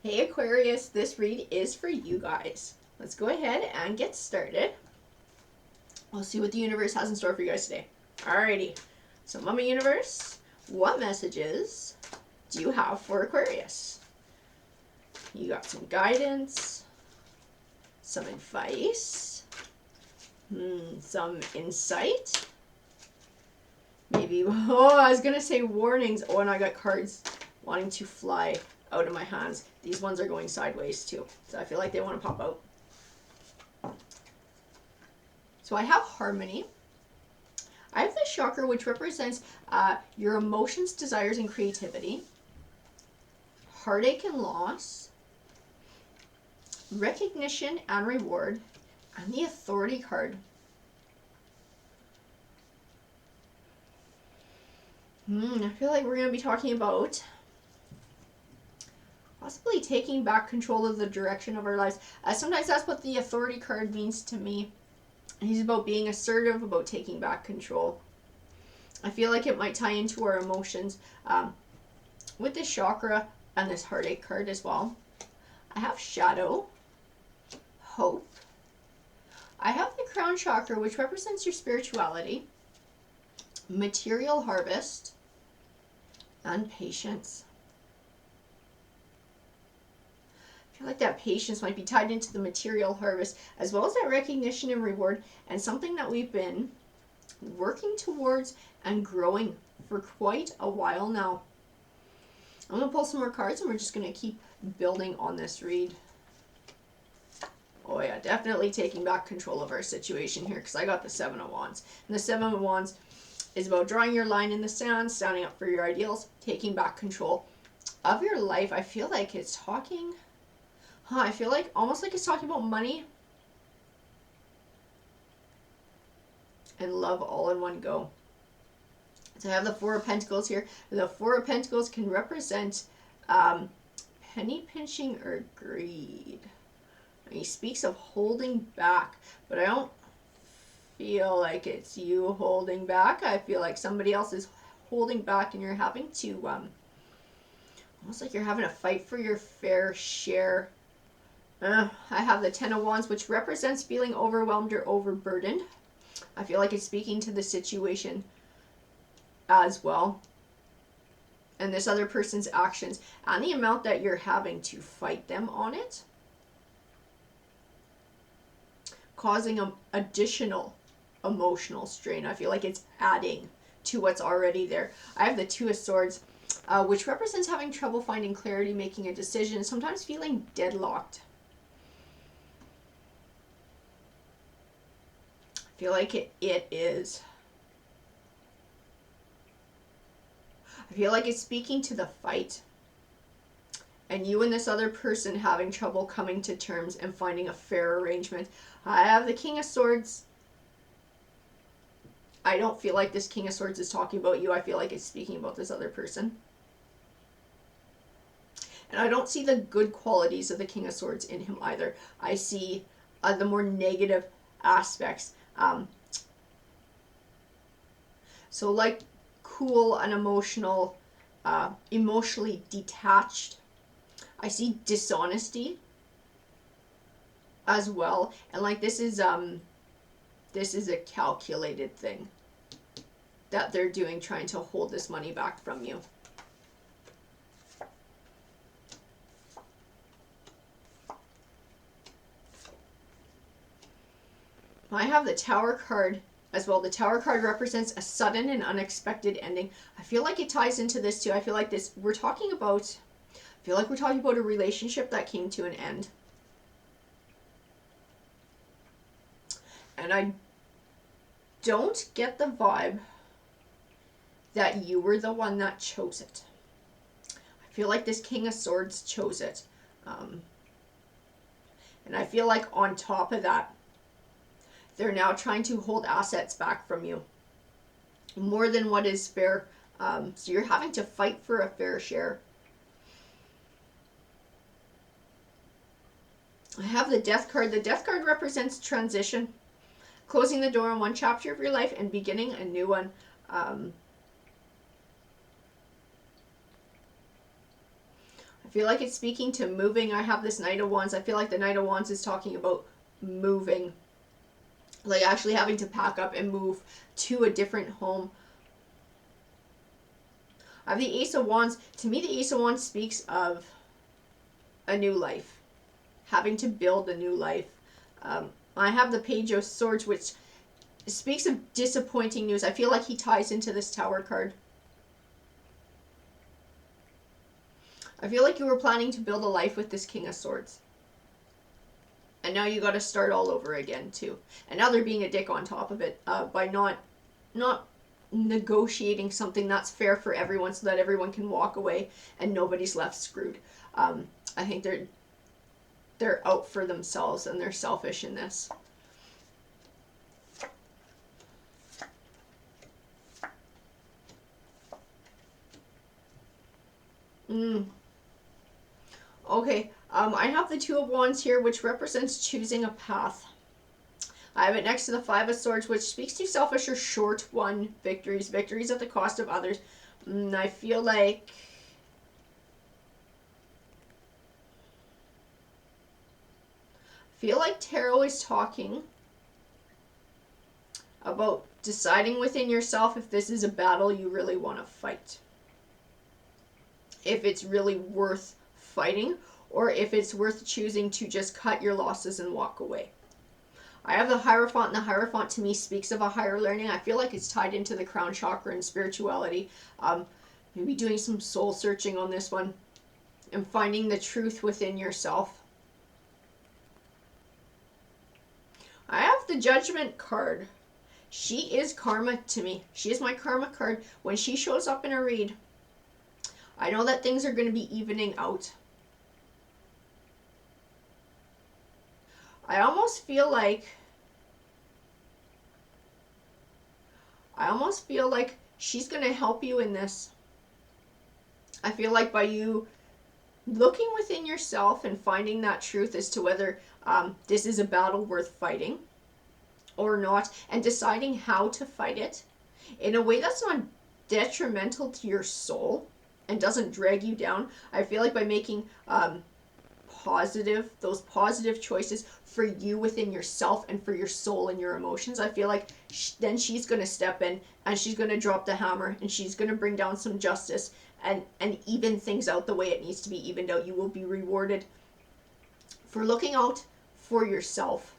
Hey Aquarius, this read is for you guys. Let's go ahead and get started. We'll see what the universe has in store for you guys today. Alrighty, so Mama Universe, what messages do you have for Aquarius? You got some guidance, some advice, some insight, maybe, I was gonna say warnings. Oh, and I got cards wanting to fly out of my hands. These ones are going sideways too, so I feel like they want to pop out. So I have harmony. I have the chakra, which represents your emotions, desires, and creativity. Heartache and loss. Recognition and reward. And the authority card. I feel like we're going to be talking about possibly taking back control of the direction of our lives. Sometimes that's what the authority card means to me. He's about being assertive, about taking back control. I feel like it might tie into our emotions with this chakra and this heartache card as well. I have shadow, hope. I have the crown chakra, which represents your spirituality, material harvest, and patience. I feel like that patience might be tied into the material harvest, as well as that recognition and reward, and something that we've been working towards and growing for quite a while now. I'm going to pull some more cards, and we're just going to keep building on this read. Oh yeah, definitely taking back control of our situation here, because I got the Seven of Wands. And the Seven of Wands is about drawing your line in the sand, standing up for your ideals, taking back control of your life. I feel like it's talking... I feel like almost like it's talking about money and love all in one go. So I have the Four of Pentacles here. The Four of Pentacles can represent penny pinching or greed. He speaks of holding back, but I don't feel like it's you holding back. I feel like somebody else is holding back, and you're having to almost like you're having a fight for your fair share. I have the Ten of Wands, which represents feeling overwhelmed or overburdened. I feel like it's speaking to the situation as well, and this other person's actions and the amount that you're having to fight them on it, causing an additional emotional strain. I feel like it's adding to what's already there. I have the Two of Swords, which represents having trouble finding clarity, making a decision, sometimes feeling deadlocked. I feel like it is. I feel like it's speaking to the fight, and you and this other person having trouble coming to terms and finding a fair arrangement. I have the King of Swords. I don't feel like this King of Swords is talking about you. I feel like it's speaking about this other person. And I don't see the good qualities of the King of Swords in him either. I see the more negative aspects. So like cool and emotional, emotionally detached. I see dishonesty as well, and like this is a calculated thing that they're doing, trying to hold this money back from you. I have the Tower card as well. The Tower card represents a sudden and unexpected ending. I feel like it ties into this too. I feel like we're talking about a relationship that came to an end. And I don't get the vibe that you were the one that chose it. I feel like this King of Swords chose it. And I feel like on top of that, they're now trying to hold assets back from you. More than what is fair. So you're having to fight for a fair share. I have the Death card. The Death card represents transition. Closing the door on one chapter of your life and beginning a new one. I feel like it's speaking to moving. I have this Knight of Wands. I feel like the Knight of Wands is talking about moving. Like actually having to pack up and move to a different home. I have the Ace of Wands. To me, the Ace of Wands speaks of a new life. Having to build a new life. I have the Page of Swords, which speaks of disappointing news. I feel like he ties into this Tower card. I feel like you were planning to build a life with this King of Swords. And now you got to start all over again, too. And now they're being a dick on top of it by not negotiating something that's fair for everyone so that everyone can walk away and nobody's left screwed. I think they're out for themselves and they're selfish in this. Okay, I have the Two of Wands here, which represents choosing a path. I have it next to the Five of Swords, which speaks to selfish or short-won victories. Victories at the cost of others. I feel like... tarot is talking about deciding within yourself if this is a battle you really want to fight. If it's really worth fighting, or if it's worth choosing to just cut your losses and walk away. I have the Hierophant, and the Hierophant to me speaks of a higher learning. I feel like it's tied into the crown chakra and spirituality. Maybe doing some soul searching on this one and finding the truth within yourself. I have the Judgment card. She is karma to me. She is my karma card. When she shows up in a read, I know that things are going to be evening out. I almost feel like she's going to help you in this. I feel like by you looking within yourself and finding that truth as to whether this is a battle worth fighting or not, and deciding how to fight it in a way that's not detrimental to your soul and doesn't drag you down. I feel like by making those positive choices for you within yourself and for your soul and your emotions, I feel like then she's going to step in and she's going to drop the hammer and she's going to bring down some justice and even things out the way it needs to be evened out. You will be rewarded for looking out for yourself.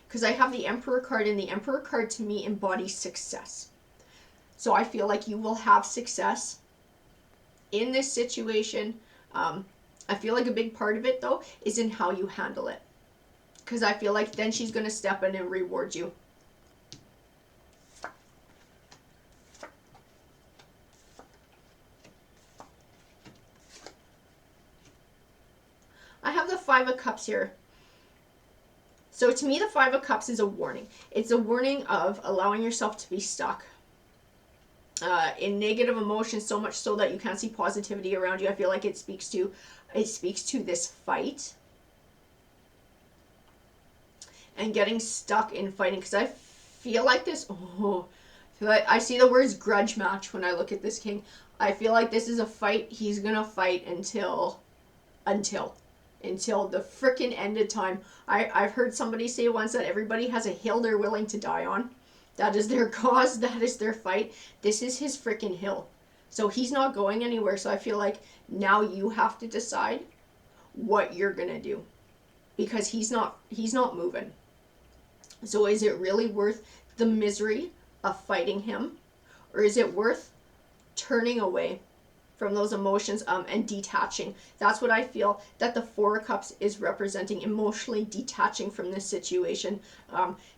Because I have the Emperor card, and the Emperor card to me embodies success. So I feel like you will have success in this situation. I feel like a big part of it, though, is in how you handle it. Because I feel like then she's going to step in and reward you. I have the Five of Cups here. So to me, the Five of Cups is a warning. It's a warning of allowing yourself to be stuck in negative emotions, so much so that you can't see positivity around you. I feel like it speaks to this fight and getting stuck in fighting. Because I feel like this. I see the words grudge match when I look at this king. I feel like this is a fight he's gonna fight until the frickin' end of time. I've heard somebody say once that everybody has a hill they're willing to die on. That is their cause. That is their fight. This is his frickin' hill. So he's not going anywhere. So I feel like now you have to decide what you're going to do. Because he's not moving. So is it really worth the misery of fighting him? Or is it worth turning away from those emotions and detaching? That's what I feel that the Four of Cups is representing, emotionally detaching from this situation,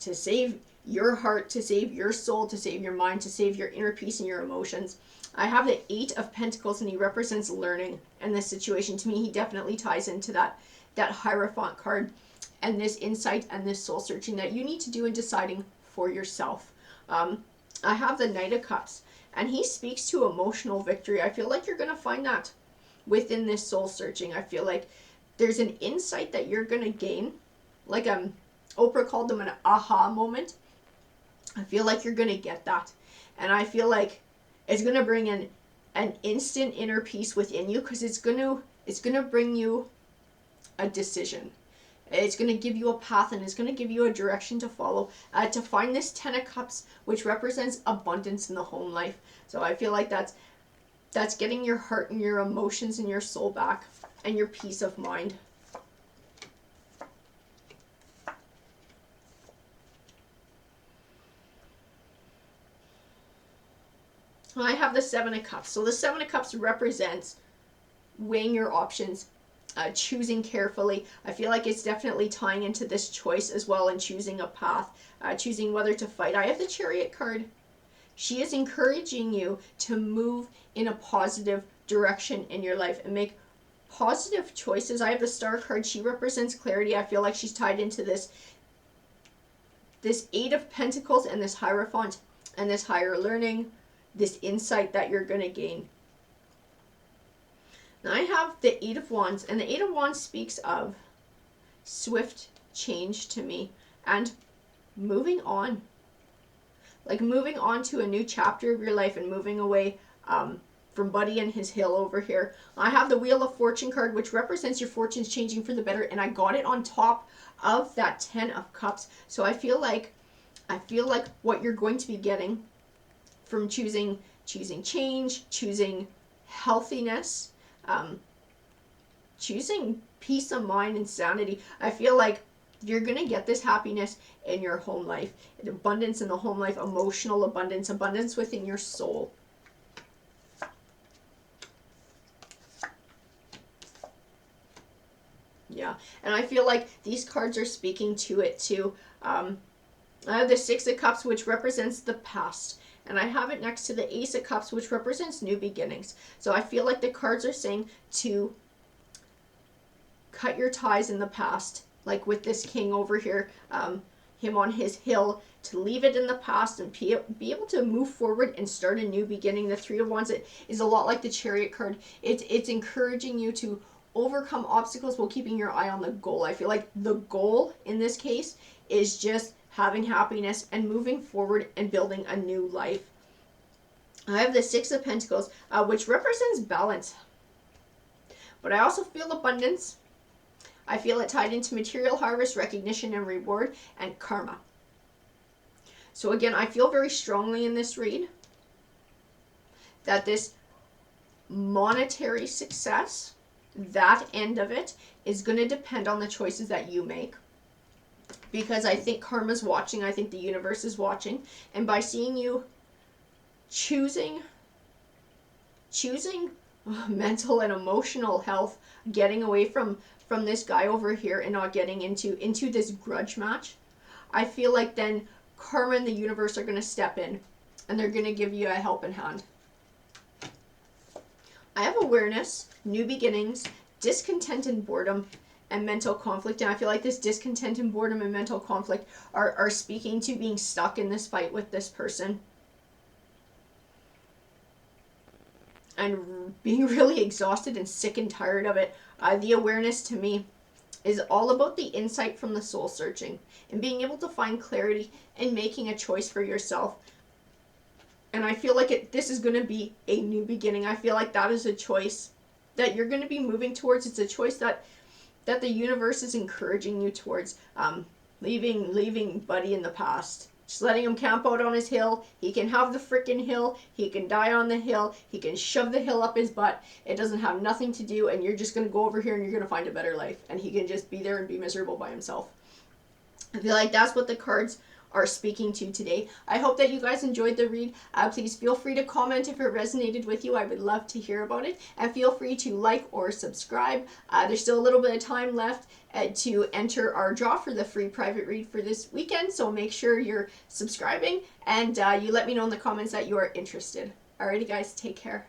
to save your heart, to save your soul, to save your mind, to save your inner peace and your emotions. I have the Eight of Pentacles, and he represents learning in this situation. To me, he definitely ties into that Hierophant card and this insight and this soul searching that you need to do in deciding for yourself. I have the Knight of Cups, and he speaks to emotional victory. I feel like you're going to find that within this soul searching. I feel like there's an insight that you're going to gain. Like Oprah called them an aha moment. I feel like you're going to get that. And I feel like it's going to bring in an instant inner peace within you, because it's gonna bring you a decision. It's going to give you a path, and it's going to give you a direction to follow to find this 10 of Cups, which represents abundance in the home life. So I feel like that's getting your heart and your emotions and your soul back, and your peace of mind. I have the 7 of Cups. So the 7 of Cups represents weighing your options, choosing carefully. I feel like it's definitely tying into this choice as well, and choosing a path, choosing whether to fight. I have the Chariot card. She is encouraging you to move in a positive direction in your life and make positive choices. I have the Star card. She represents clarity. I feel like she's tied into this 8 of Pentacles and this Hierophant and this higher learning, this insight that you're going to gain. Now I have the 8 of Wands, and the 8 of Wands speaks of swift change to me, and moving on. Like moving on to a new chapter of your life, and moving away from Buddy and his hill over here. I have the Wheel of Fortune card, which represents your fortunes changing for the better, and I got it on top of that 10 of Cups. So I feel like what you're going to be getting from choosing change, choosing healthiness, choosing peace of mind and sanity. I feel like you're going to get this happiness in your home life, abundance in the home life, emotional abundance, abundance within your soul. Yeah, and I feel like these cards are speaking to it too. I have the 6 of Cups, which represents the past. And I have it next to the Ace of Cups, which represents new beginnings. So I feel like the cards are saying to cut your ties in the past, like with this king over here, him on his hill, to leave it in the past and be able to move forward and start a new beginning. The 3 of Wands, it is a lot like the Chariot card. It's encouraging you to overcome obstacles while keeping your eye on the goal. I feel like the goal in this case is just having happiness and moving forward and building a new life. I have the 6 of Pentacles, which represents balance. But I also feel abundance. I feel it tied into material harvest, recognition and reward, and karma. So again, I feel very strongly in this read that this monetary success, that end of it, is going to depend on the choices that you make. Because I think karma's watching, I think the universe is watching, and by seeing you choosing mental and emotional health, getting away from this guy over here and not getting into this grudge match, I feel like then karma and the universe are going to step in, and they're going to give you a helping hand. I have awareness, new beginnings, discontent and boredom, and mental conflict. And I feel like this discontent and boredom and mental conflict are speaking to being stuck in this fight with this person, and being really exhausted and sick and tired of it. The awareness to me is all about the insight from the soul searching and being able to find clarity and making a choice for yourself. And I feel like this is going to be a new beginning. I feel like that is a choice that you're going to be moving towards. It's a choice that the universe is encouraging you towards, leaving Buddy in the past. Just letting him camp out on his hill. He can have the frickin' hill. He can die on the hill. He can shove the hill up his butt. It doesn't have nothing to do, and you're just going to go over here and you're going to find a better life. And he can just be there and be miserable by himself. I feel like that's what the cards are speaking to today. I hope that you guys enjoyed the read. Please feel free to comment if it resonated with you. I would love to hear about it. And feel free to like or subscribe. There's still a little bit of time left to enter our draw for the free private read for this weekend. So make sure you're subscribing, and you let me know in the comments that you are interested. Alrighty guys, take care.